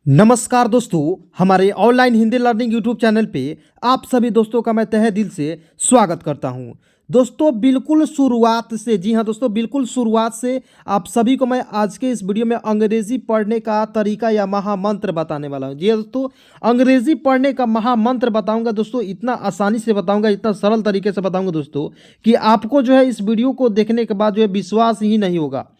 नमस्कार दोस्तों, हमारे online Hindi learning YouTube channel पे आप सभी दोस्तों का मैं तहे दिल से स्वागत करता हूं। दोस्तों बिल्कुल शुरुआत से, जी हां दोस्तों, बिल्कुल शुरुआत से आप सभी को मैं आज के इस वीडियो में अंग्रेजी पढ़ने का तरीका या महामंत्र बताने वाला हूं। जी हां दोस्तों, अंग्रेजी पढ़ने का महामंत्र बताऊंगा दोस्तों, इतना आसानी से बताऊंगा, इतना सरल तरीके से बताऊंगा दोस्तों कि आपको जो है इस वीडियो को देखने के बाद जो है विश्वास ही नहीं होगा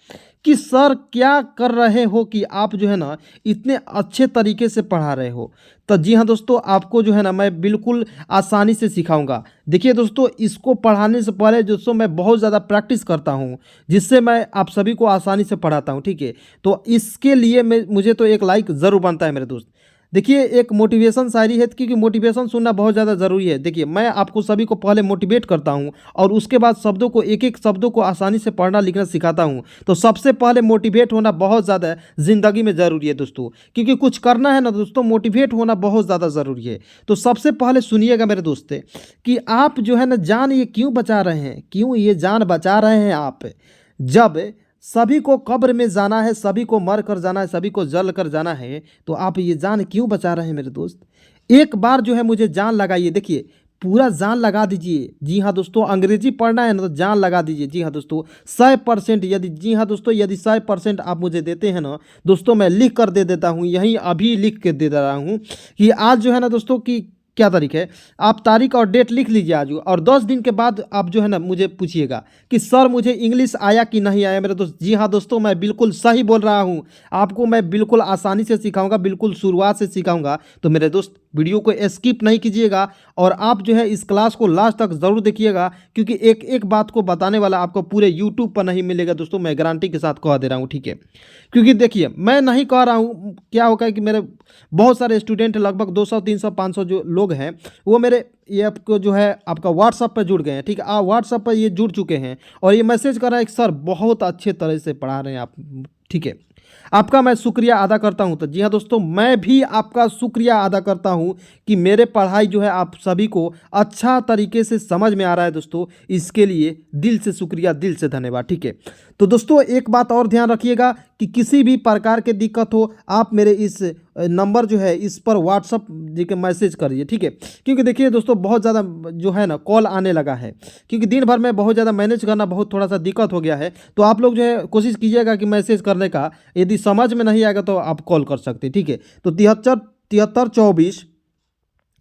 कि सर क्या कर रहे हो कि आप जो है ना इतने अच्छे तरीके से पढ़ा रहे हो। तो जी हाँ दोस्तों, आपको जो है ना मैं बिल्कुल आसानी से सिखाऊंगा। देखिए दोस्तों, इसको पढ़ाने से पहले दोस्तों मैं बहुत ज़्यादा प्रैक्टिस करता हूँ, जिससे मैं आप सभी को आसानी से पढ़ाता हूँ। ठीक है, तो इसके लिए मुझे तो एक लाइक ज़रूर बनता है मेरे दोस्त। देखिए, एक मोटिवेशन शायरी है, क्योंकि मोटिवेशन सुनना बहुत ज़्यादा ज़रूरी है। देखिए, मैं आपको सभी को पहले मोटिवेट करता हूँ और उसके बाद शब्दों को, एक एक शब्दों को आसानी से पढ़ना लिखना सिखाता हूँ। तो सबसे पहले मोटिवेट होना बहुत ज़्यादा ज़िंदगी में ज़रूरी है दोस्तों, क्योंकि कुछ करना है ना दोस्तों, मोटिवेट होना बहुत ज़्यादा ज़रूरी है। तो सबसे पहले सुनिएगा मेरे दोस्त कि आप जो है ना जान ये क्यों बचा रहे हैं, क्यों ये जान बचा रहे हैं आप। जब सभी को कब्र में जाना है, सभी को मर कर जाना है, सभी को जल कर जाना है, तो आप ये जान क्यों बचा रहे हैं मेरे दोस्त। एक बार जो है मुझे जान लगाइए। देखिए, पूरा जान लगा दीजिए। जी हाँ दोस्तों, अंग्रेजी पढ़ना है ना तो जान लगा दीजिए। जी हाँ दोस्तों, 100%, यदि, जी हाँ दोस्तों, यदि 100% आप मुझे देते हैं ना दोस्तों, मैं लिख कर दे देता हूँ, यहीं अभी लिख के दे रहा हूँ कि आज जो है ना दोस्तों कि क्या तारीख है, आप तारीख और डेट लिख लीजिए आज, और 10 दिन के बाद आप जो है ना मुझे पूछिएगा कि सर मुझे इंग्लिश आया कि नहीं आया मेरे दोस्त। जी हाँ दोस्तों, मैं बिल्कुल सही बोल रहा हूँ, आपको मैं बिल्कुल आसानी से सिखाऊंगा, बिल्कुल शुरुआत से सिखाऊंगा। तो मेरे दोस्त वीडियो को स्किप नहीं कीजिएगा और आप जो है इस क्लास को लास्ट तक ज़रूर देखिएगा, क्योंकि एक एक बात को बताने वाला आपको पूरे यूट्यूब पर नहीं मिलेगा दोस्तों, मैं गारंटी के साथ कह दे रहा हूँ। ठीक है, क्योंकि देखिए मैं नहीं कह रहा हूँ, क्या होगा कि मेरे बहुत सारे स्टूडेंट, लगभग 200 300 500 जो लोग हैं, वो मेरे ये आपको जो है आपका व्हाट्सअप पर जुड़ गए हैं। ठीक है, आप व्हाट्सअप पर ये जुड़ चुके हैं और ये मैसेज कर रहे हैं कि सर बहुत अच्छे तरह से पढ़ा रहे हैं आप। ठीक है, आपका मैं शुक्रिया अदा करता हूं। तो जी हाँ दोस्तों, मैं भी आपका शुक्रिया अदा करता हूं कि मेरे पढ़ाई जो है आप सभी को अच्छा तरीके से समझ में आ रहा है दोस्तों, इसके लिए दिल से शुक्रिया, दिल से धन्यवाद। ठीक है, तो दोस्तों एक बात और ध्यान रखिएगा कि किसी भी प्रकार की दिक्कत हो, आप मेरे इस नंबर जो है इस पर व्हाट्सअप जी के मैसेज करिए। ठीक है, क्योंकि देखिए दोस्तों बहुत ज़्यादा जो है ना कॉल आने लगा है, क्योंकि दिन भर में बहुत ज़्यादा मैनेज करना बहुत थोड़ा सा दिक्कत हो गया है। तो आप लोग जो है कोशिश कीजिएगा कि मैसेज करने का, यदि समझ में नहीं आएगा तो आप कॉल कर सकते हैं। ठीक है, तो 73 73 24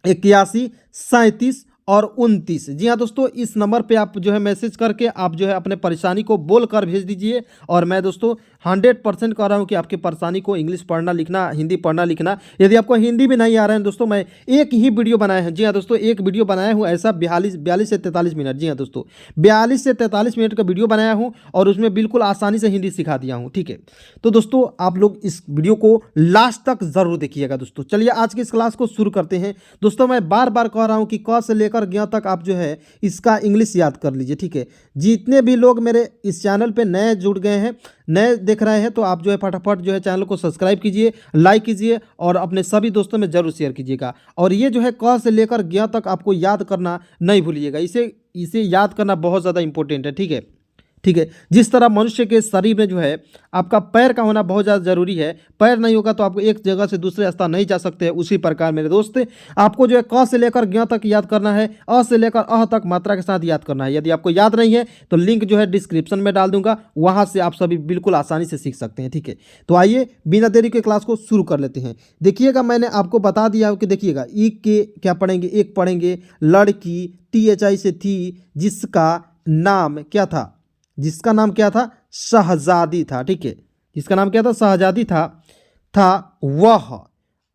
81 37 और 29, जी हाँ दोस्तों, इस नंबर पे आप जो है मैसेज करके आप जो है अपने परेशानी को बोल कर भेज दीजिए। और मैं दोस्तों 100% कह रहा हूँ कि आपकी परेशानी को, इंग्लिश पढ़ना लिखना, हिंदी पढ़ना लिखना, यदि आपको हिंदी भी नहीं आ रहा है दोस्तों, मैं एक ही वीडियो बनाया है। जी हाँ दोस्तों, एक वीडियो बनाया हूँ ऐसा 42 से 43 मिनट। जी हाँ दोस्तों, 42 से 43 मिनट का वीडियो बनाया हूँ और उसमें बिल्कुल आसानी से हिंदी सिखा दिया हूँ। ठीक है, तो दोस्तों आप लोग इस वीडियो को लास्ट तक ज़रूर देखिएगा दोस्तों। चलिए आज की इस क्लास को शुरू करते हैं दोस्तों। मैं बार बार कह रहा हूँ कि क से लेकर ज्ञ तक आप जो है इसका इंग्लिश याद कर लीजिए। ठीक है, जितने भी लोग मेरे इस चैनल पे नए जुड़ गए हैं, नए देख रहे हैं, तो आप जो है फटाफट जो है चैनल को सब्सक्राइब कीजिए, लाइक कीजिए और अपने सभी दोस्तों में जरूर शेयर कीजिएगा। और ये जो है क से लेकर ज्ञ तक आपको याद करना नहीं भूलिएगा, इसे याद करना बहुत ज़्यादा इंपॉर्टेंट है। ठीक है, ठीक है, जिस तरह मनुष्य के शरीर में जो है आपका पैर का होना बहुत ज़्यादा ज़रूरी है, पैर नहीं होगा तो आपको एक जगह से दूसरे स्थान नहीं जा सकते हैं, उसी प्रकार मेरे दोस्त आपको जो है क से लेकर ज्ञ तक याद करना है, अ से लेकर अह तक मात्रा के साथ याद करना है। यदि आपको याद नहीं है तो लिंक जो है डिस्क्रिप्शन में डाल दूंगा, वहाँ से आप सभी बिल्कुल आसानी से सीख सकते हैं। ठीक है, तो आइए बिना देरी के क्लास को शुरू कर लेते हैं। देखिएगा, मैंने आपको बता दिया कि देखिएगा ई के क्या पढ़ेंगे, एक पढ़ेंगे लड़की, THI से थी, जिसका नाम क्या था, जिसका नाम क्या था, शहजादी था। ठीक है, जिसका नाम क्या था, शहजादी था वह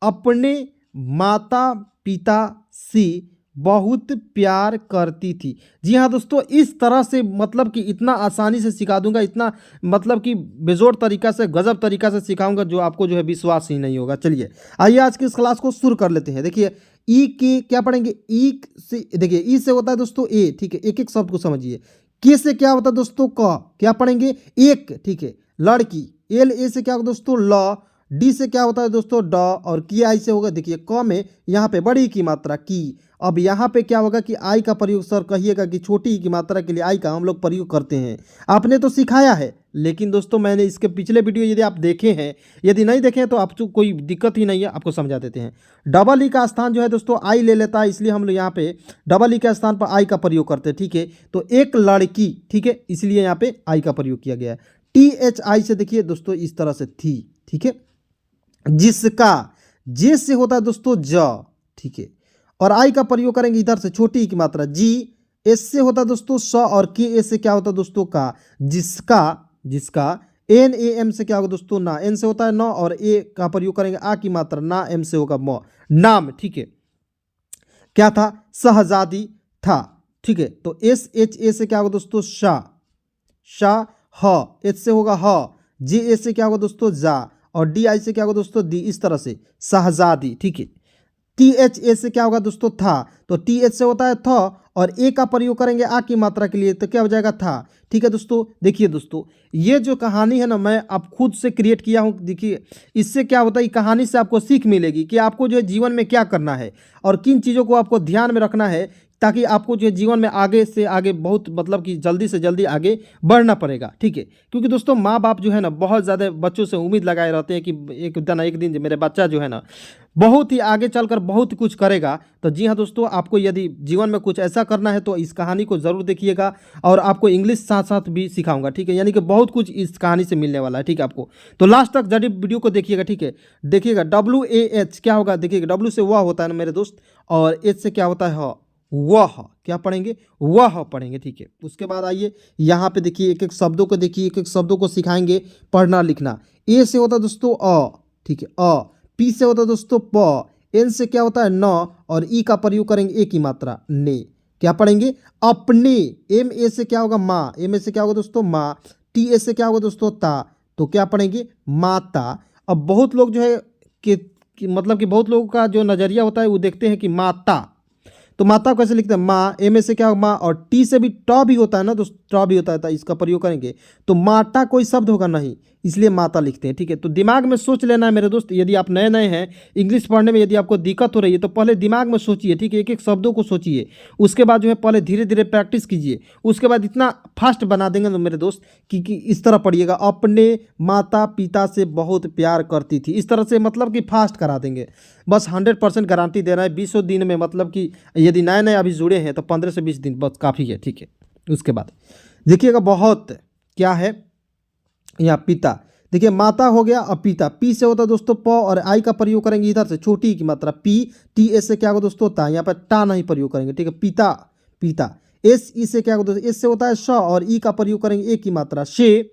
अपने माता पिता से बहुत प्यार करती थी। जी हाँ दोस्तों, इस तरह से मतलब कि इतना आसानी से सिखा दूंगा, इतना मतलब कि बेजोड़ तरीका से, गजब तरीका से सिखाऊंगा, जो आपको जो है विश्वास ही नहीं होगा। चलिए आइए आज की इस क्लास को शुरू कर लेते हैं। देखिए, ई के क्या पढ़ेंगे, ई से, देखिए ई से होता है दोस्तों ए। ठीक है, एक एक शब्द को समझिए। के से क्या होता है दोस्तों, क, क्या पढ़ेंगे, एक। ठीक है, लड़की, एल ए से क्या होगा दोस्तों, ल, डी से क्या होता है दोस्तों ड, और की आई से होगा देखिए क में यहाँ पे बड़ी की मात्रा की। अब यहाँ पे क्या होगा कि आई का प्रयोग सर कहिएगा कि छोटी की मात्रा के लिए आई का हम लोग प्रयोग करते हैं। आपने तो सिखाया है, लेकिन दोस्तों मैंने इसके पिछले वीडियो यदि आप देखे हैं, यदि नहीं देखे हैं तो आपको कोई दिक्कत ही नहीं है, आपको समझा देते हैं। डबल ई का स्थान जो है दोस्तों आई ले लेता है, इसलिए हम लोग यहाँ पे डबल ई के स्थान पर आई का प्रयोग करते हैं। ठीक है, तो एक लड़की, ठीक है, इसलिए यहाँ पे आई का प्रयोग किया गया है। टी एच आई से देखिए दोस्तों इस तरह से थी। ठीक है, जिसका, जे से होता है दोस्तों ज। ठीक है, और आई का प्रयोग करेंगे इधर से छोटी की मात्रा जी। एस से होता है दोस्तों स, और के ए से क्या होता है दोस्तों का, जिसका, जिसका। एन ए एम से क्या होगा दोस्तों ना, एन से होता है न, और ए का प्रयोग करेंगे आ की मात्रा ना, एम से होगा म, नाम। ठीक है, क्या था, शहजादी था। ठीक है, तो एस एच ए से क्या होगा दोस्तों शाह, शाह। ह, एच से होगा ह, जे ए से क्या होगा दोस्तों जा, और डी आई से क्या होगा दोस्तों दी, इस तरह से शहजादी। ठीक है, टी एच ए से क्या होगा दोस्तों था, तो टी एच से होता है थ, और ए का प्रयोग करेंगे आ की मात्रा के लिए, तो क्या हो जाएगा था। ठीक है दोस्तों, देखिए दोस्तों ये जो कहानी है ना, मैं अब खुद से क्रिएट किया हूँ। देखिए इससे क्या होता है, कहानी से आपको सीख मिलेगी कि आपको जो है जीवन में क्या करना है और किन चीज़ों को आपको ध्यान में रखना है, ताकि आपको जो है जीवन में आगे से आगे बहुत मतलब कि जल्दी से जल्दी आगे बढ़ना पड़ेगा। ठीक है, क्योंकि दोस्तों माँ बाप जो है ना बहुत ज़्यादा बच्चों से उम्मीद लगाए रहते हैं कि एक दिन मेरे बच्चा जो है ना बहुत ही आगे चलकर बहुत कुछ करेगा। तो जी हाँ दोस्तों, आपको यदि जीवन में कुछ ऐसा करना है तो इस कहानी को ज़रूर देखिएगा, और आपको इंग्लिश साथ साथ भी सिखाऊंगा। ठीक है, यानी कि बहुत कुछ इस कहानी से मिलने वाला है। ठीक है, आपको तो लास्ट तक जरूर वीडियो को देखिएगा। ठीक है, देखिएगा WAH क्या होगा, देखिएगा W से वह होता है ना मेरे दोस्त, और H से क्या होता है ह, वह। क्या पढ़ेंगे, वह पढ़ेंगे। ठीक है, उसके बाद आइए यहाँ पे देखिए एक एक शब्दों को देखिए, एक एक शब्दों को सिखाएंगे पढ़ना लिखना। ए से होता है दोस्तों अ। ठीक है, अ। पी से होता है दोस्तों प। एन से क्या होता है न, और ई का प्रयोग करेंगे ए की मात्रा ने। क्या पढ़ेंगे, अपने। एम ए से क्या होगा माँ, एम ए से क्या होगा दोस्तों माँ। टी ए से क्या होगा दोस्तों ता, तो क्या पढ़ेंगे माता। अब बहुत लोग जो है कि मतलब कि बहुत लोगों का जो नज़रिया होता है वो देखते हैं कि माता, तो माता को कैसे लिखते हैं माँ। एम ए से क्या होगा माँ, और टी से भी ट भी होता है ना दोस्त, ट भी होता है, तो इसका प्रयोग करेंगे तो माता कोई शब्द होगा नहीं, इसलिए माता लिखते हैं। ठीक है, तो दिमाग में सोच लेना है मेरे दोस्त। यदि आप नए नए हैं इंग्लिश पढ़ने में, यदि आपको दिक्कत हो रही है तो पहले दिमाग में सोचिए। ठीक है, एक एक शब्दों को सोचिए, उसके बाद जो है पहले धीरे धीरे प्रैक्टिस कीजिए, उसके बाद इतना फास्ट बना देंगे तो मेरे दोस्त कि इस तरह पढ़िएगा, अपने माता पिता से बहुत प्यार करती थी, इस तरह से मतलब कि फास्ट करा देंगे। बस 100% गारंटी दे रहा है, 20 दिन में, मतलब कि यदि नए नए अभी जुड़े हैं तो 15 से 20 दिन बस काफ़ी है। ठीक है, उसके बाद देखिएगा बहुत क्या है यहाँ पिता। देखिए माता हो गया, और पिता। पी से होता है दोस्तों प, और आई का प्रयोग करेंगे इधर से छोटी की मात्रा पी। टी एस से क्या होगा दोस्तों ता, यहाँ पर टा नहीं प्रयोग करेंगे। ठीक है, पिता, पिता। एस ई से क्या होगा दोस्तों, एस से होता है श, और ई का प्रयोग करेंगे ए की मात्रा शे,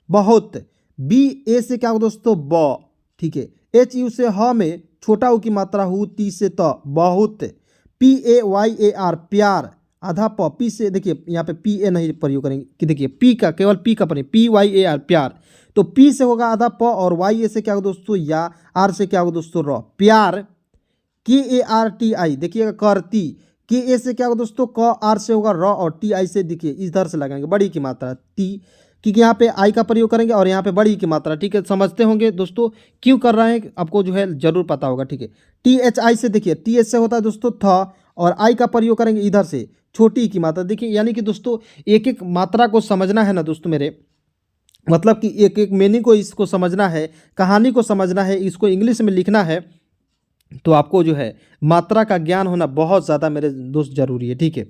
बहुत। बी ए से क्या होगा दोस्तों ब। ठीक है, एच यू से ह में छोटा ऊ की मात्रा हु, ती से त, बहुत। P A Y A R प्यार, आधा प। पी से देखिए यहाँ पे पी ए नहीं प्रयोग करेंगे, कि देखिए पी का केवल पी का पढ़ें, पी वाई ए आर प्यार, तो पी से होगा आधा प, और वाई ए से क्या होगा दोस्तों या, आर से क्या होगा दोस्तों र, प्यार। के ए आर टी आई देखिएगा करती, के ए से क्या होगा दोस्तों क, आर से होगा र, और टी आई से देखिए इधर से लगाएंगे बड़ी की मात्रा टी, क्योंकि यहाँ पे आई का प्रयोग करेंगे और यहाँ पे बड़ी की मात्रा। ठीक है, समझते होंगे दोस्तों क्यों कर रहे हैं, आपको जो है जरूर पता होगा। ठीक है, टी एच आई से देखिए, टी एच से होता है दोस्तों था, और आई का प्रयोग करेंगे इधर से छोटी की मात्रा। देखिए यानी कि दोस्तों एक एक मात्रा को समझना है ना दोस्तों मेरे, मतलब कि एक एक मीनिंग को इसको समझना है, कहानी को समझना है, इसको इंग्लिश में लिखना है, तो आपको जो है मात्रा का ज्ञान होना बहुत ज़्यादा मेरे दोस्त जरूरी है। ठीक है,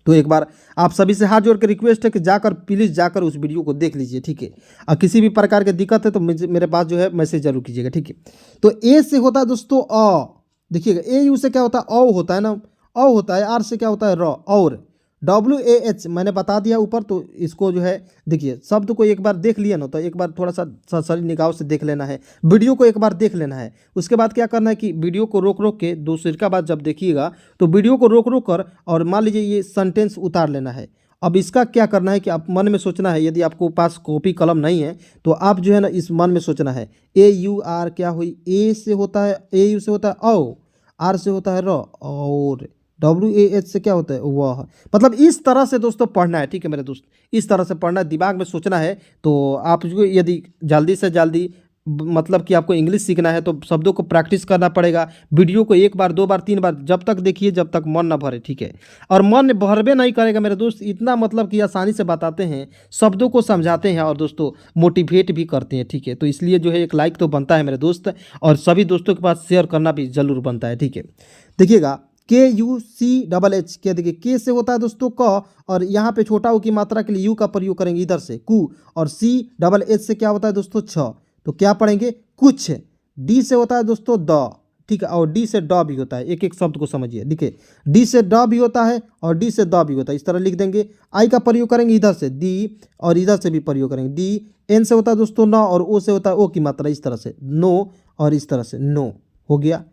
तो एक बार आप सभी से हाथ जोड़ के रिक्वेस्ट है कि जाकर प्लीज़ जाकर उस वीडियो को देख लीजिए। ठीक है, और किसी भी प्रकार की दिक्कत है तो मेरे पास जो है मैसेज जरूर कीजिएगा। ठीक है, तो ए से होता है दोस्तों अ, देखिएगा ए यू से क्या होता है औ होता है ना, औ होता है। आर से क्या होता है र, और। WAH मैंने बता दिया ऊपर, तो इसको जो है देखिए शब्द को एक बार देख लिया ना, तो एक बार थोड़ा सा सही निगाह से देख लेना है, वीडियो को एक बार देख लेना है। उसके बाद क्या करना है कि वीडियो को रोक रोक के दूसरे का बाद जब देखिएगा तो वीडियो को रोक रोक कर, और मान लीजिए ये सेंटेंस उतार लेना है। अब इसका क्या करना है कि आप मन में सोचना है, यदि आपको पास कॉपी कलम नहीं है तो आप जो है ना इस मन में सोचना है। AUR क्या हुई, ए से होता है, AU से होता है औ, आर से होता है र, और WAH से क्या होता है वह। मतलब इस तरह से दोस्तों पढ़ना है। ठीक है मेरे दोस्त, इस तरह से पढ़ना है, दिमाग में सोचना है। तो आप जो यदि जल्दी से जल्दी मतलब कि आपको इंग्लिश सीखना है तो शब्दों को प्रैक्टिस करना पड़ेगा। वीडियो को एक बार, दो बार, तीन बार जब तक देखिए जब तक मन ना भरे, ठीक है। और मन भरबे नहीं करेगा मेरे दोस्त, इतना मतलब कि आसानी से बताते हैं, शब्दों को समझाते हैं और दोस्तों मोटिवेट भी करते हैं, ठीक है। तो इसलिए जो है एक लाइक तो बनता है मेरे दोस्त, और सभी दोस्तों के पास शेयर करना भी ज़रूर बनता है, ठीक है। देखिएगा KUCH, क्या देखिए के से होता है दोस्तों क, और यहाँ पे छोटा ऊ की मात्रा के लिए यू का प्रयोग करेंगे इधर से कु, और CH से क्या होता है दोस्तों छ, तो क्या पढ़ेंगे कुछ। डी से होता है दोस्तों द, ठीक है, और डी से ड भी होता है, एक एक शब्द को समझिए, देखिए डी से ड भी होता है और डी से द भी होता है, इस तरह लिख देंगे। आई का प्रयोग करेंगे इधर से दी, और इधर से भी प्रयोग करेंगे दी। एन से होता है दोस्तों न, और ओ से होता है ओ की मात्रा, इस तरह से नो, और इस तरह से नो हो गया।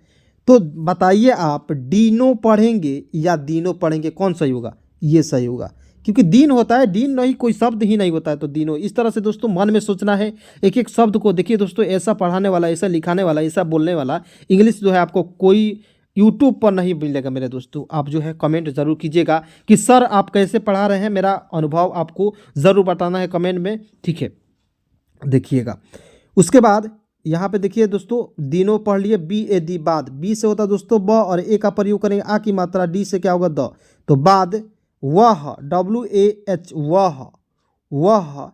तो बताइए आप डीनो पढ़ेंगे या दीनो पढ़ेंगे, कौन सही होगा? ये सही होगा, क्योंकि दिन होता है, दिन नहीं कोई शब्द ही नहीं होता है, तो दीनो। इस तरह से दोस्तों मन में सोचना है एक एक शब्द को। देखिए दोस्तों, ऐसा पढ़ाने वाला, ऐसा लिखाने वाला, ऐसा बोलने वाला इंग्लिश जो है आपको कोई यूट्यूब पर नहीं मिलेगा मेरे दोस्तों। आप जो है कमेंट ज़रूर कीजिएगा कि सर आप कैसे पढ़ा रहे हैं, मेरा अनुभव आपको ज़रूर बताना है कमेंट में, ठीक है। देखिएगा उसके बाद यहाँ पे देखिए दोस्तों, दिनों पढ़ लिए BAD बाद, बी से होता है दोस्तों ब, और ए का प्रयोग करेंगे आ की मात्रा, डी से क्या होगा द, तो बाद वह, WAH वह,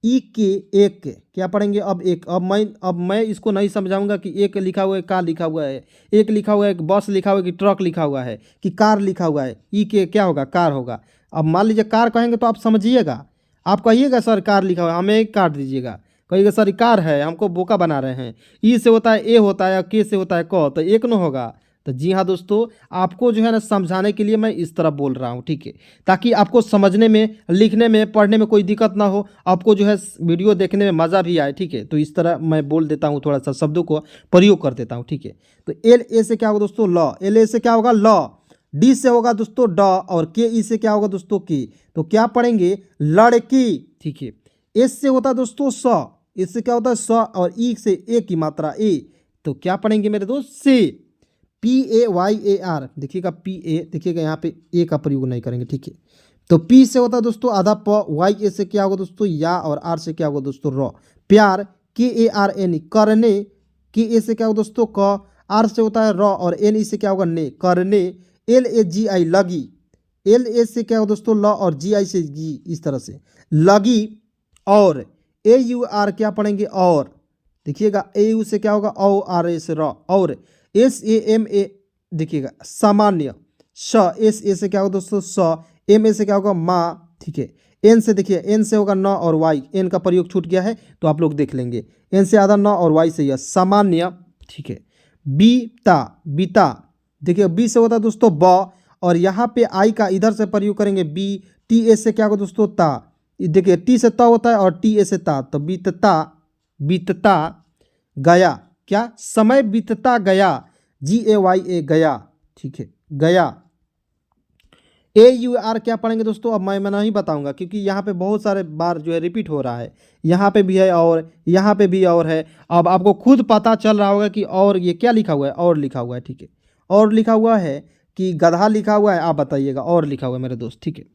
ई के एक, क्या पढ़ेंगे अब एक। अब मैं इसको नहीं समझाऊंगा कि एक लिखा हुआ है, कार लिखा हुआ है, एक लिखा हुआ है, बस लिखा हुआ है, कि ट्रक लिखा हुआ है, कि कार लिखा हुआ है। ई के क्या होगा? कार होगा। अब मान लीजिए कार कहेंगे तो आप समझिएगा, आप कहिएगा सर कार लिखा हुआ है, हमें एक काट दीजिएगा, कहिएगा सर कार है, हमको बोका बना रहे हैं। ई से होता है ए होता है, के से होता है क, तो एक न होगा। तो जी हाँ दोस्तों, आपको जो है ना समझाने के लिए मैं इस तरह बोल रहा हूँ, ठीक है, ताकि आपको समझने में, लिखने में, पढ़ने में कोई दिक्कत ना हो, आपको जो है वीडियो देखने में मज़ा भी आए, ठीक है। तो इस तरह मैं बोल देता हूँ, थोड़ा सा शब्दों को प्रयोग कर देता हूँ, ठीक है। तो LA से क्या होगा दोस्तों? ल। LA से क्या होगा? ल। डी से होगा दोस्तों ड, और KE से क्या होगा दोस्तों? की। तो क्या पढ़ेंगे? लड़की, ठीक है। एस से होता है दोस्तों स, इससे क्या होता है स, और ई से ए की मात्रा ए, तो क्या पढ़ेंगे मेरे दोस्त? से। PAYAR, देखिएगा PA, देखिएगा यहाँ पे ए का प्रयोग नहीं करेंगे, ठीक है। तो P से होता है दोस्तों आधा प, YA से क्या होगा दोस्तों? या, और R से क्या होगा दोस्तों? र। प्यार, KARN, करने, KA से क्या होगा दोस्तों? क, R से होता है र, और NE से क्या होगा? ने, करने। LAGI, लगी, LA से क्या होगा दोस्तों? ल, और GI से गी, इस तरह से लगी। और AUR क्या पढ़ेंगे? और, देखिएगा AU से क्या होगा? औ, RA से र। और SAMA, देखिएगा सामान्य, श, SA से क्या होगा दोस्तों? स। MA से क्या होगा? माँ, ठीक है। एन से देखिए, एन से होगा न और वाई, एन का प्रयोग छूट गया है तो आप लोग देख लेंगे। एन से आधा न और वाई से यह सामान्य, ठीक है। बीता, बीता, देखिए बी से होता है दोस्तों ब, और यहाँ पे आई का इधर से प्रयोग करेंगे बी। TA से क्या होगा दोस्तों? ता, देखिए टी से ता होता है और TA से ता, तो बीतता, बीतता गया, क्या? समय बीतता गया, GAYA, गया, ठीक है, गया। AUR क्या पढ़ेंगे दोस्तों? अब मैं नहीं बताऊंगा, क्योंकि यहाँ पे बहुत सारे बार जो है रिपीट हो रहा है, यहाँ पे भी है और यहाँ पे भी और है। अब आपको खुद पता चल रहा होगा कि और ये क्या लिखा हुआ है? और लिखा हुआ है, ठीक है। और लिखा हुआ है कि गधा लिखा हुआ है, आप बताइएगा। और लिखा हुआ है मेरे दोस्त, ठीक है।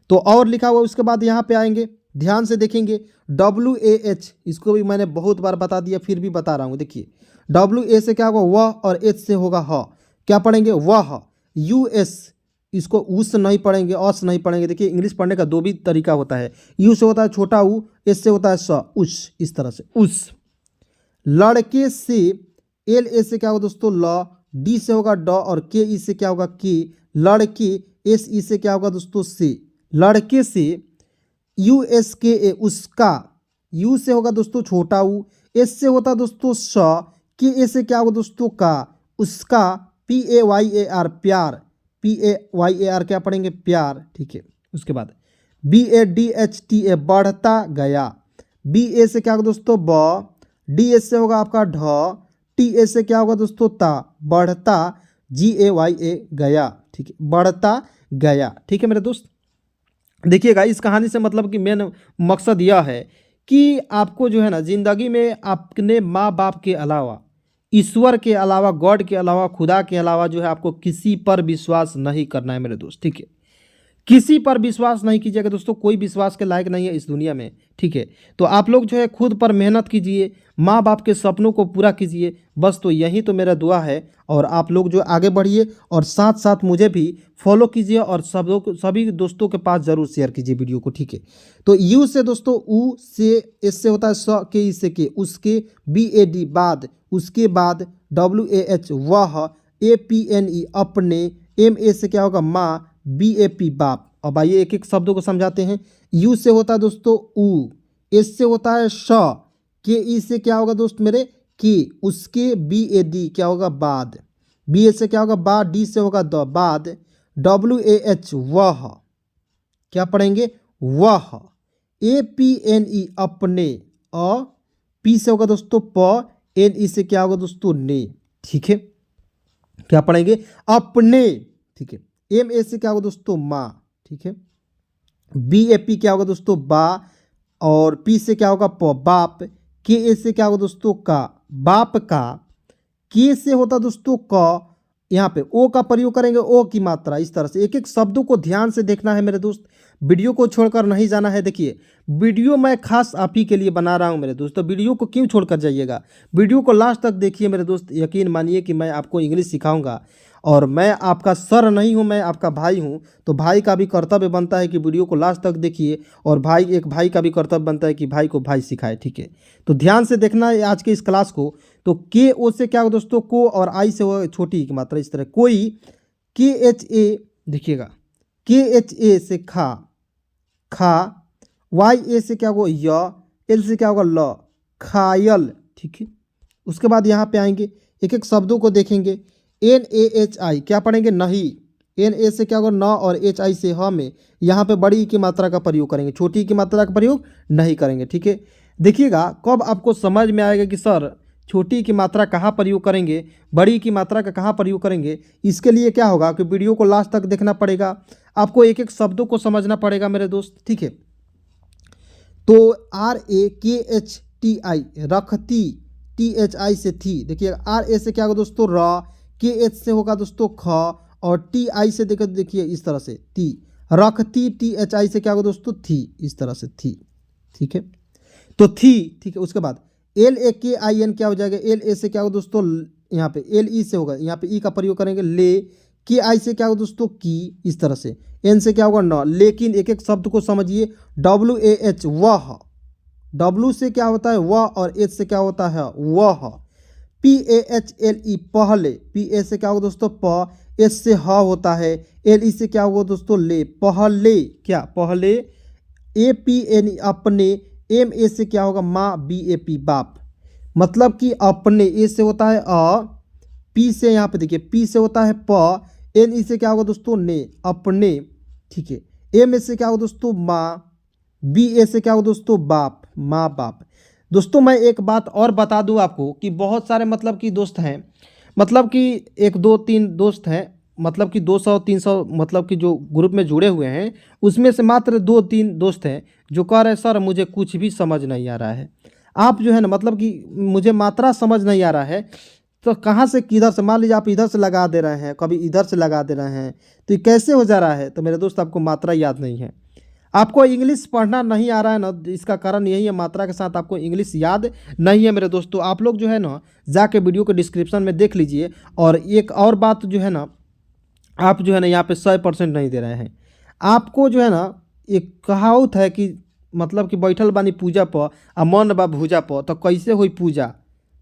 तो और लिखा हुआ, उसके बाद यहाँ पे आएंगे, ध्यान से देखेंगे। WAH, इसको भी मैंने बहुत बार बता दिया, फिर भी बता रहा हूँ। देखिए WA से क्या होगा? वह, और H से होगा ह, क्या पढ़ेंगे? वह। US, इसको उस नहीं पढ़ेंगे, अस नहीं पढ़ेंगे। देखिए इंग्लिश पढ़ने का दो भी तरीका होता है, यू से होता है छोटा ऊ, एस से होता है स, उस, इस तरह से उस। लड़के से, LA से क्या होगा दोस्तों? ल। डी से होगा ड, और KE से क्या होगा? की। लड़के, SE से क्या होगा दोस्तों? से। लड़के से, USKA, उसका, यू से होगा दोस्तों छोटा ऊ, एस से होता दोस्तों स, KA से क्या होगा दोस्तों? का, उसका। PAYAR, प्यार, PAYAR क्या पढ़ेंगे? प्यार, ठीक है। उसके बाद BADHTA, बढ़ता गया। BA से क्या होगा दोस्तों? ब। DS से होगा आपका ढ। TA से क्या होगा दोस्तों? ता, बढ़ता। GAYA, गया, ठीक है, बढ़ता गया, ठीक है मेरे दोस्त। देखिएगा इस कहानी से मतलब कि मेन मकसद यह है कि आपको जो है ना ज़िंदगी में अपने माँ बाप के अलावा, ईश्वर के अलावा, गॉड के अलावा, खुदा के अलावा जो है आपको किसी पर विश्वास नहीं करना है मेरे दोस्त, ठीक है। किसी पर विश्वास नहीं कीजिएगा दोस्तों, कोई विश्वास के लायक नहीं है इस दुनिया में, ठीक है। तो आप लोग जो है खुद पर मेहनत कीजिए, माँ बाप के सपनों को पूरा कीजिए, बस तो यही तो मेरा दुआ है। और आप लोग जो आगे बढ़िए और साथ साथ मुझे भी फॉलो कीजिए और सभी दोस्तों के पास ज़रूर शेयर कीजिए वीडियो को, ठीक है। तो यू से दोस्तों ऊ से, एस से होता है स, के ई से के, उसके, बी ए डी बाद, उसके बाद डब्ल्यू ए एच वह, ए पी एन ई अपने, एम ए से क्या होगा माँ, बी ए पी बाप। अब आइए एक एक शब्दों को समझाते हैं। यू से होता है दोस्तों ऊ, एस से होता है श, के ई से क्या होगा दोस्त मेरे की, उसके, बी ए डी क्या होगा बाद, बी ए से क्या होगा बाद, डी से होगा द बाद, डब्ल्यू ए एच वह, क्या पढ़ेंगे वह, ए पी एन ई अपने, अ, पी से होगा दोस्तों प, एन ई से क्या होगा दोस्तों ने, ठीक है, क्या पढ़ेंगे अपने, ठीक है। एम ए से क्या होगा दोस्तों माँ, ठीक है। बी ए पी क्या होगा दोस्तों बा, और पी से क्या होगा प बाप, के ए से क्या होगा दोस्तों का बाप का, के से होता दोस्तों क, यहाँ पे ओ का प्रयोग करेंगे, ओ की मात्रा। इस तरह से एक एक शब्दों को ध्यान से देखना है मेरे दोस्त, वीडियो को छोड़कर नहीं जाना है। देखिए वीडियो मैं खास आप ही के लिए बना रहा हूँ मेरे दोस्त, तो वीडियो को क्यों छोड़कर जाइएगा, वीडियो को लास्ट तक देखिए मेरे दोस्त। यकीन मानिए कि मैं आपको इंग्लिश सिखाऊंगा और मैं आपका सर नहीं हूं, मैं आपका भाई हूं। तो भाई का भी कर्तव्य बनता है कि वीडियो को लास्ट तक देखिए, और एक भाई का भी कर्तव्य बनता है कि भाई को भाई सिखाए, ठीक है। तो ध्यान से देखना है आज के इस क्लास को। तो के ओ से क्या हो दोस्तों को, और आई से हो छोटी की मात्रा, इस तरह कोई, के एच ए देखिएगा, के एच ए से खा, खा, वाई ए से क्या होगा य, एल से क्या होगा ल, खायल, ठीक है। उसके बाद यहाँ पे आएंगे एक एक शब्दों को देखेंगे। एन ए एच आई क्या पढ़ेंगे नहीं, एन ए से क्या होगा न, और एच आई से ह में यहाँ पे बड़ी की मात्रा का प्रयोग करेंगे, छोटी की मात्रा का प्रयोग नहीं करेंगे, ठीक है। देखिएगा कब आपको समझ में आएगा कि सर छोटी की मात्रा कहाँ प्रयोग करेंगे, बड़ी की मात्रा का कहाँ प्रयोग करेंगे। इसके लिए क्या होगा कि वीडियो को लास्ट तक देखना पड़ेगा, आपको एक एक शब्दों को समझना पड़ेगा मेरे दोस्त, ठीक है। तो आर ए के एच टी आई रखती, टी एच आई से थी, देखिए आर ए से क्या होगा दोस्तों र, के एच से होगा दोस्तों ख, और टी आई से देखिए इस तरह से ती, रखती, टी एच आई से क्या होगा दोस्तों थी, इस तरह से थी, ठीक है। तो थी, ठीक है। उसके बाद एल ए के आई एन क्या हो जाएगा, एल ए से क्या होगा दोस्तों यहाँ पे एल ई से होगा, यहाँ पे ई का प्रयोग करेंगे ले, के आई से क्या होगा दोस्तों की, इस तरह से, एन से क्या होगा न। लेकिन एक एक शब्द को समझिए, डब्ल्यू ए एच वह, डब्ल्यू से क्या होता है वह, और एच से क्या होता है वह, P A H L E पहले, पी ए से क्या होगा दोस्तों प, एस से ह होता है, एल ई से क्या होगा दोस्तों ले, पहले, क्या पहले, ए पी एन ई अपने, एम ए से क्या होगा माँ, बी ए पी बाप, मतलब कि अपने, ए से होता है अ, पी से यहाँ पे देखिए पी से होता है प, एन ई से क्या होगा दोस्तों ने, अपने, ठीक है। एम ए से क्या होगा दोस्तों माँ, बी ए से क्या होगा दोस्तों बाप, माँ बाप। दोस्तों मैं एक बात और बता दूं आपको कि बहुत सारे मतलब कि दोस्त हैं, मतलब कि 1 2 3 दोस्त हैं, मतलब कि 200 300 मतलब कि जो ग्रुप में जुड़े हुए हैं, उसमें से मात्र 2 3 दोस्त हैं जो कह रहे हैं सर मुझे कुछ भी समझ नहीं आ रहा है। आप जो है ना मतलब कि मुझे मात्रा समझ नहीं आ रहा है, तो कहाँ से किधर से, मान लीजिए आप इधर से लगा दे रहे हैं, कभी इधर से लगा दे रहे हैं, तो ये कैसे हो जा रहा है। तो मेरे दोस्त आपको मात्रा याद नहीं है, आपको इंग्लिश पढ़ना नहीं आ रहा है ना, इसका कारण यही है, मात्रा के साथ आपको इंग्लिश याद नहीं है मेरे दोस्तों। आप लोग जो है ना जाके वीडियो के डिस्क्रिप्शन में देख लीजिए। और एक और बात जो है ना, आप जो है ना यहाँ पे 100% नहीं दे रहे हैं। आपको जो है ना एक कहावत है कि मतलब कि बैठल बानी पूजा पर आ मन बा भूजा पर, तो कैसे हुई पूजा,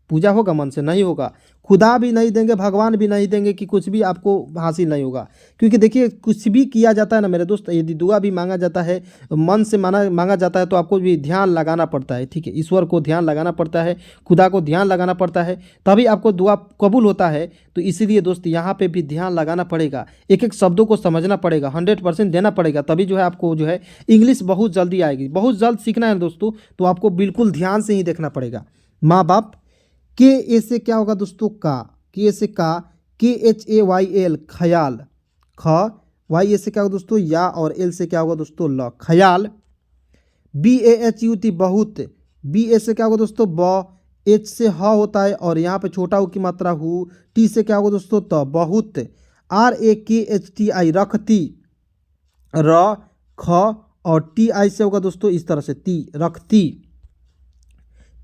पूजा होगा मन से नहीं होगा। खुदा भी नहीं देंगे, भगवान भी नहीं देंगे कि कुछ भी आपको हासिल नहीं होगा। क्योंकि देखिए कुछ भी किया जाता है ना मेरे दोस्त, यदि दुआ भी मांगा जाता है, मन से मांगा जाता है, तो आपको भी ध्यान लगाना पड़ता है, ठीक है। ईश्वर को ध्यान लगाना पड़ता है, खुदा को ध्यान लगाना पड़ता है, तभी आपको दुआ कबूल होता है। तो इसीलिए दोस्त यहाँ पे भी ध्यान लगाना पड़ेगा, एक एक शब्दों को समझना पड़ेगा, 100% देना पड़ेगा, तभी जो है आपको जो है इंग्लिश बहुत जल्दी आएगी। बहुत जल्द सीखना है दोस्तों, तो आपको बिल्कुल ध्यान से ही देखना पड़ेगा। माँ बाप, के ए से क्या होगा दोस्तों का, के ए से का, के एच ए वाई एल ख्याल, ख, वाई ए से क्या होगा दोस्तों या, और एल से क्या होगा दोस्तों ल, ख्याल। B A H U T बहुत, बी ए से क्या होगा दोस्तों ब, एच से ह होता है, और यहाँ पे छोटा ऊ की मात्रा हु, टी से क्या होगा दोस्तों त, बहुत। आर ए के एच टी आई रखती, र, ख और टी आई से होगा दोस्तों इस तरह से ती, रखती,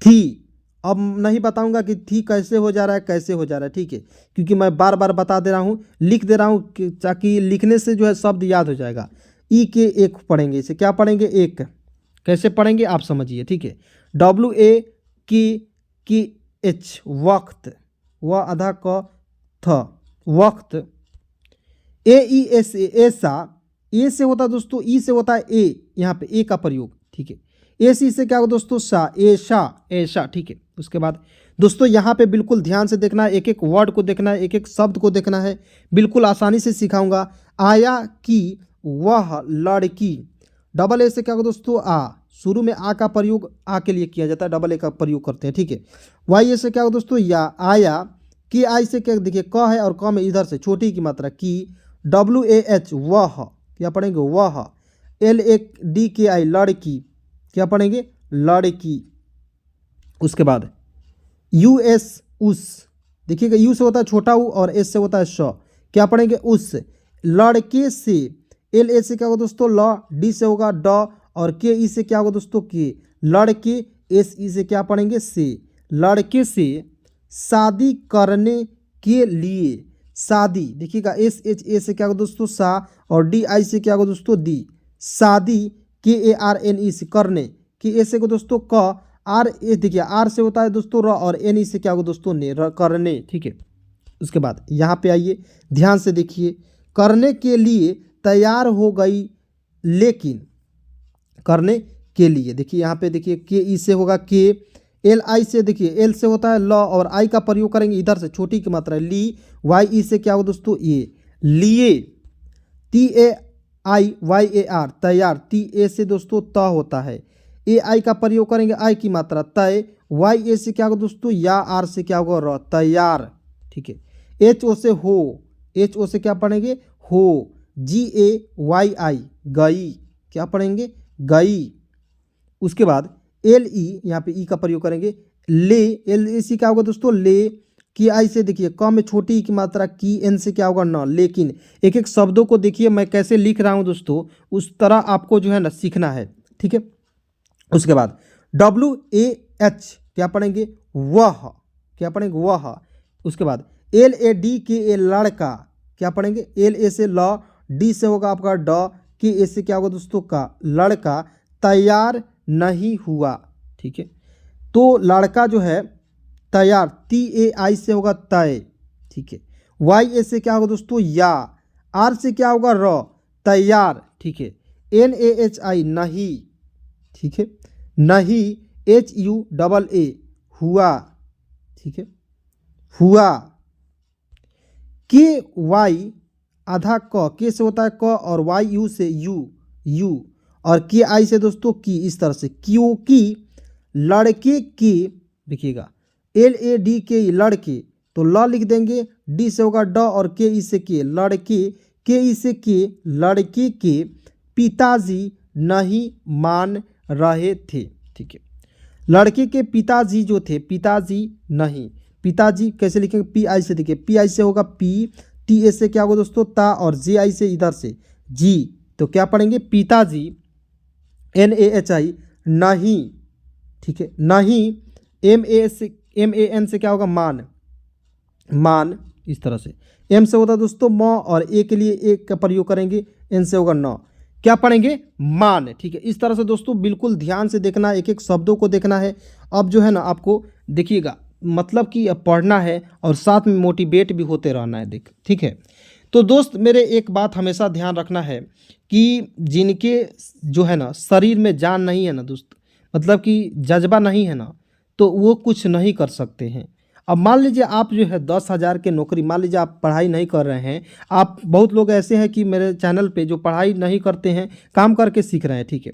थी। अब नहीं बताऊंगा कि थी कैसे हो जा रहा है, कैसे हो जा रहा है, ठीक है, क्योंकि मैं बार बार बता दे रहा हूँ, लिख दे रहा हूँ ताकि लिखने से जो है शब्द याद हो जाएगा। ई के एक पढ़ेंगे, इसे क्या पढ़ेंगे, एक। कैसे पढ़ेंगे आप समझिए, ठीक है। डब्ल्यू ए की एच, वक्त, व आधा क थ, वक्त। ए ई एस ए, ऐसा, ए से होता है दोस्तों, ई से होता है ए, यहाँ पे ए का प्रयोग, ठीक है। ए सी से क्या होगा दोस्तों, सा, ऐशा, ऐशा, ठीक है। उसके बाद दोस्तों यहाँ पे बिल्कुल ध्यान से देखना है, एक एक वर्ड को देखना है, एक एक शब्द को देखना है, बिल्कुल आसानी से सिखाऊंगा। आया कि वह लड़की, डबल ए से क्या होगा दोस्तों, आ, शुरू में आ का प्रयोग आ के लिए किया जाता है, डबल ए का प्रयोग करते हैं, ठीक है। वाई ए से क्या होगा दोस्तों, या, आया कि, आई से क्या देखिए क है और क में इधर से छोटी की मात्रा की, डब्ल्यू ए एच वह, क्या पढ़ेंगे, वह। एल ए डी के आई लड़की, क्या पढ़ेंगे, लड़की। उसके बाद यू एस, उस, देखिएगा यू से होता है छोटा ऊ और एस से होता है श, क्या पढ़ेंगे, उस लड़के से। एल ए से क्या होगा दोस्तों, ल, डी से होगा ड और के ई से क्या होगा दोस्तों, के, लड़के। एस ई से क्या पढ़ेंगे, से, लड़के से शादी करने के लिए, शादी, देखिएगा एस एच ए से क्या होगा दोस्तों, सा और डी आई से क्या होगा दोस्तों, दी, शादी। के ए आर एन ई से करने, के ए से को दोस्तों क, आर ए देखिए आर से होता है दोस्तों र और एन ई से क्या होगा दोस्तों, ने, करने, ठीक है। उसके बाद यहाँ पे आइए, ध्यान से देखिए, करने के लिए तैयार हो गई, लेकिन, करने के लिए, देखिए यहाँ पे देखिए के ई से होगा के, एल आई से देखिए एल से होता है ल और आई का प्रयोग करेंगे इधर से छोटी की मात्रा ली, वाई ई से क्या होगा दोस्तों, ये, लिए। T A I Y A R, तैयार, टी ए से दोस्तों त होता है, ए आई का प्रयोग करेंगे आई की मात्रा तय, वाई ए से क्या होगा दोस्तों, या, आर से क्या होगा, र, तैयार, ठीक है। एच ओ से हो, एच ओ से क्या पढ़ेंगे, हो। जी ए वाई आई, गई, क्या पढ़ेंगे, गई। उसके बाद एल ई, यहाँ पे ई का प्रयोग करेंगे, ले, एल ए सी क्या होगा दोस्तों, ले। की आई से देखिए क में छोटी की मात्रा की, एन से क्या होगा, न, लेकिन। एक एक शब्दों को देखिए मैं कैसे लिख रहा हूँ दोस्तों, उस तरह आपको जो है ना सीखना है, ठीक है। उसके बाद डब्ल्यू ए एच, क्या पढ़ेंगे, वह, क्या पढ़ेंगे, वह। उसके बाद एल ए डी के ए, लड़का, क्या पढ़ेंगे, एल ए से ल, डी से होगा आपका ड, के ए से क्या होगा दोस्तों, का, लड़का तैयार नहीं हुआ, ठीक है। तो लड़का जो है तैयार, टी ए आई से होगा तय, ठीक है। वाई ए से क्या होगा दोस्तों, या, आर से क्या होगा, र, तैयार, ठीक है। एन ए एच आई, नहीं, ठीक है, नहीं। एच यू डबल ए, हुआ, ठीक है, हुआ। के वाई आधा क, के से होता है क और वाई यू से यू, यू और के आई से दोस्तों की, इस तरह से, क्योंकि लड़के के, देखिएगा एल ए डी के, लड़के, तो ल लिख देंगे, डी से होगा ड और के ई से के, लड़के, के ई से के, लड़के के पिताजी नहीं मान रहे थे, ठीक है। लड़के के पिताजी जो थे, पिताजी नहीं, पिताजी कैसे लिखेंगे, पी आई से, देखिए पी आई से होगा पी, टी ए से क्या होगा दोस्तों, ता और जे आई से इधर से जी, तो क्या पढ़ेंगे, पिताजी। एन ए एच आई, नहीं, ठीक है, नहीं। एम ए से, एम ए एन से क्या होगा, मान, मान, इस तरह से। एम से होता है दोस्तों म और ए के लिए एक का प्रयोग करेंगे, एन से होगा न, क्या पढ़ेंगे, मान, ठीक है। इस तरह से दोस्तों बिल्कुल ध्यान से देखना, एक एक शब्दों को देखना है। अब जो है ना आपको देखिएगा, मतलब कि पढ़ना है और साथ में मोटिवेट भी होते रहना है, देख, ठीक है। तो दोस्त मेरे एक बात हमेशा ध्यान रखना है कि जिनके जो है ना शरीर में जान नहीं है ना दोस्त, मतलब कि जज्बा नहीं है ना, तो वो कुछ नहीं कर सकते हैं। अब मान लीजिए आप जो है 10,000 के नौकरी, मान लीजिए आप पढ़ाई नहीं कर रहे हैं, आप बहुत लोग ऐसे हैं कि मेरे चैनल पे जो पढ़ाई नहीं करते हैं, काम करके सीख रहे हैं, ठीक है।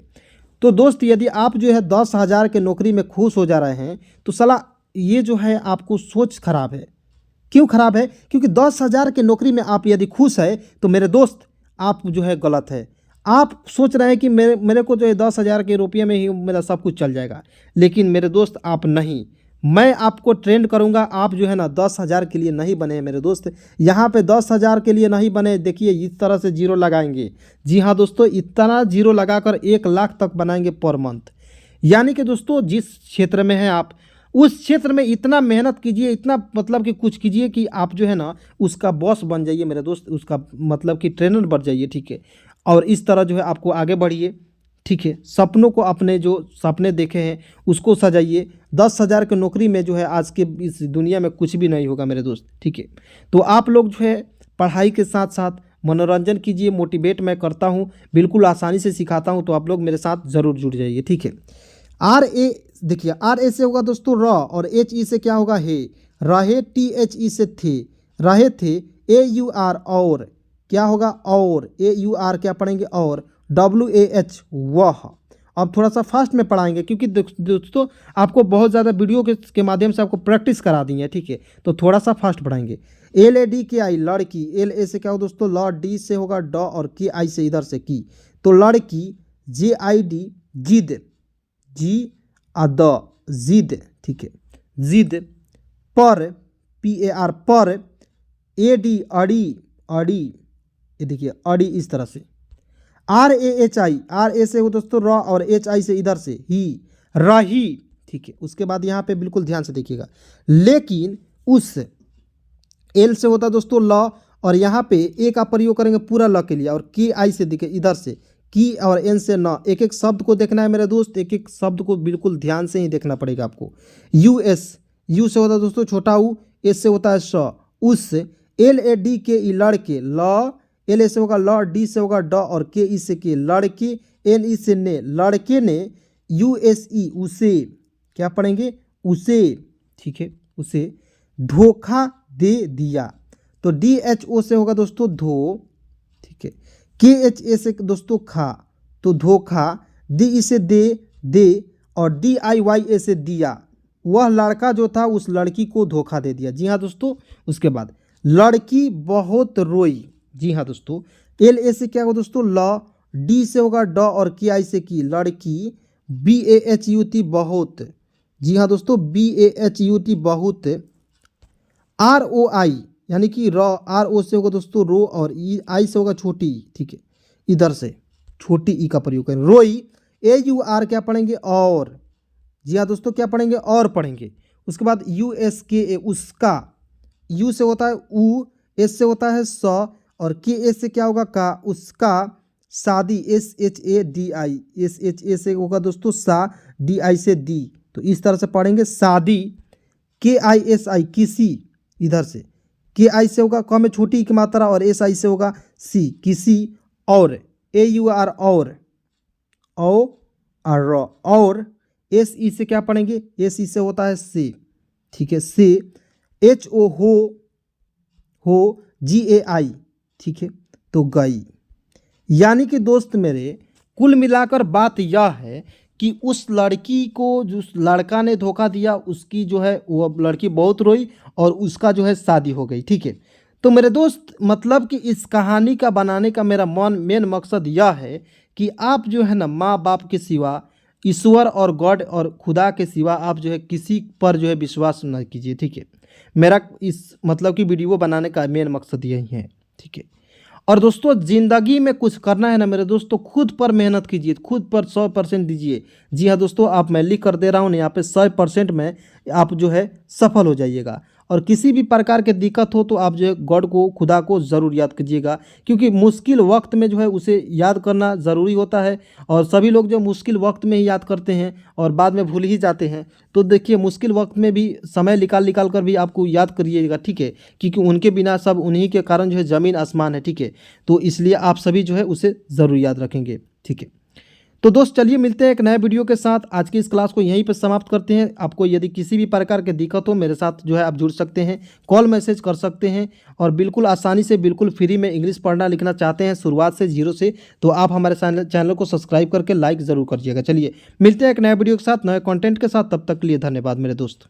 तो दोस्त यदि आप जो है 10,000 के नौकरी में खुश हो जा रहे हैं, तो सलाह ये जो है आपको सोच खराब है। क्यों खराब है, क्योंकि 10,000 के नौकरी में आप यदि खुश है तो मेरे दोस्त आप जो है गलत है। आप सोच रहे हैं कि मेरे को जो है 10,000 के रुपये में ही मेरा सब कुछ चल जाएगा, लेकिन मेरे दोस्त आप नहीं, मैं आपको ट्रेंड करूंगा। आप जो है ना 10,000 के लिए नहीं बने मेरे दोस्त, यहाँ पे 10,000 के लिए नहीं बने। देखिए इस तरह से जीरो लगाएंगे। जी हाँ दोस्तों, इतना जीरो लगाकर 1 लाख तक बनाएंगे पर मंथ। यानी कि दोस्तों जिस क्षेत्र में हैं आप, उस क्षेत्र में इतना मेहनत कीजिए, इतना मतलब कि कुछ कीजिए कि आप जो है ना उसका बॉस बन जाइए मेरे दोस्त, उसका मतलब कि ट्रेनर बन जाइए, ठीक है। और इस तरह जो है आपको आगे बढ़िए, ठीक है। सपनों को, अपने जो सपने देखे हैं उसको सजाइए। 10,000 की नौकरी में जो है आज के इस दुनिया में कुछ भी नहीं होगा मेरे दोस्त, ठीक है। तो आप लोग जो है पढ़ाई के साथ साथ मनोरंजन कीजिए। मोटिवेट मैं करता हूँ, बिल्कुल आसानी से सिखाता हूँ, तो आप लोग मेरे साथ ज़रूर जुड़ जाइए, ठीक है। देखिए RA से होगा दोस्तों र, और HE से क्या होगा हे, रहे। THE से थे, रहे थे। AUR और क्या होगा, और AUR क्या पढ़ेंगे, और WAH वह। अब थोड़ा सा फास्ट में पढ़ाएंगे क्योंकि दोस्तों आपको बहुत ज़्यादा वीडियो के माध्यम से आपको प्रैक्टिस करा दी है, ठीक है। तो थोड़ा सा फास्ट पढ़ाएंगे। LADKI लड़की, LA से क्या हो दोस्तों ल, D से होगा ड, और KI से इधर से की, तो लड़की। JID जिद, जी द जिद, ठीक है, जिद। पर PAR पर। AD अड़ी, अड़ी, ये देखिए अड़ी इस तरह से। RAHI, RA से हो दोस्तों र, और HI से इधर से ही, रही, ठीक है। उसके बाद यहाँ पे बिल्कुल ध्यान से देखिएगा, लेकिन उस। L से होता दोस्तों ल, और यहाँ पे ए का प्रयोग करेंगे पूरा ल के लिए, और KI से देखिए इधर से की, और N से न। एक एक शब्द को देखना है मेरे दोस्त, एक एक शब्द को बिल्कुल ध्यान से ही देखना पड़ेगा आपको। US, U से होता है दोस्तों छोटा उ, S से होता है स, उस। LADKE लड़के, ल, LA से होगा ल, D से होगा ड, और KE से के, लड़के। NE से ने, लड़के ने। USE उसे, क्या पढ़ेंगे, उसे, ठीक है, उसे धोखा दे दिया, तो DHO से होगा दोस्तों धो, ठीक है। KHA से दोस्तों खा, तो धोखा। DE से दे, और DIYA से दिया। वह लड़का जो था उस लड़की को धोखा दे दिया। जी हाँ दोस्तों। उसके बाद लड़की बहुत रोई, जी हाँ दोस्तों। LA से क्या होगा दोस्तों ल, D से होगा ड, और KI से की, लड़की। BAHUT बहुत, जी हाँ दोस्तों, BAHUT बहुत। ROI यानी कि र, RO से होगा दोस्तों रो, और I से होगा छोटी, ठीक है, इधर से छोटी ई का प्रयोग करें, रोई। AUR क्या पढ़ेंगे, और, जी हाँ दोस्तों, क्या पढ़ेंगे, और पढ़ेंगे। उसके बाद USKA उसका, U से होता है उ, S से होता है स, और KA से क्या होगा का, उसका। शादी, SHADI, SHA से होगा दोस्तों सा, DI से दी, तो इस तरह से पढ़ेंगे शादी। KISI किसी, इधर से KI से होगा क में छोटी की मात्रा, और SI से होगा सी, किसी। और AUR और SE से क्या पढ़ेंगे, SE से होता है से, ठीक है, से। HO हो, GAI, ठीक है, तो गई। यानी कि दोस्त मेरे कुल मिलाकर बात यह है कि उस लड़की को जो लड़का ने धोखा दिया, उसकी जो है वो लड़की बहुत रोई, और उसका जो है शादी हो गई, ठीक है। तो मेरे दोस्त मतलब कि इस कहानी का बनाने का मेरा मेन मकसद यह है कि आप जो है ना माँ बाप के सिवा, ईश्वर और गॉड और खुदा के सिवा आप जो है किसी पर जो है विश्वास न कीजिए, ठीक है। मेरा इस मतलब कि वीडियो बनाने का मेन मकसद यही है, ठीक है। और दोस्तों ज़िंदगी में कुछ करना है ना मेरे दोस्तों, खुद पर मेहनत कीजिए, खुद पर 100% दीजिए। जी हाँ दोस्तों, आप मैं लिख कर दे रहा हूँ ना यहाँ पे 100% में आप जो है सफल हो जाइएगा। और किसी भी प्रकार के दिक्कत हो तो आप जो है गॉड को, खुदा को ज़रूर याद कीजिएगा, क्योंकि मुश्किल वक्त में जो है उसे याद करना ज़रूरी होता है। और सभी लोग जो मुश्किल वक्त में ही याद करते हैं और बाद में भूल ही जाते हैं। तो देखिए मुश्किल वक्त में भी समय निकाल कर भी आपको याद करिएगा, ठीक है, क्योंकि उनके बिना सब उन्हीं के कारण जो है ज़मीन आसमान है, ठीक है। तो इसलिए आप सभी जो है उसे ज़रूर याद रखेंगे, ठीक है। तो दोस्त चलिए मिलते हैं एक नए वीडियो के साथ। आज की इस क्लास को यहीं पर समाप्त करते हैं। आपको यदि किसी भी प्रकार की दिक्कत हो मेरे साथ जो है आप जुड़ सकते हैं, कॉल मैसेज कर सकते हैं, और बिल्कुल आसानी से बिल्कुल फ्री में इंग्लिश पढ़ना लिखना चाहते हैं शुरुआत से जीरो से, तो आप हमारे चैनल को सब्सक्राइब करके लाइक ज़रूर करिएगा। चलिए मिलते हैं एक नए वीडियो के साथ, नए कॉन्टेंट के साथ। तब तक के लिए धन्यवाद मेरे दोस्त।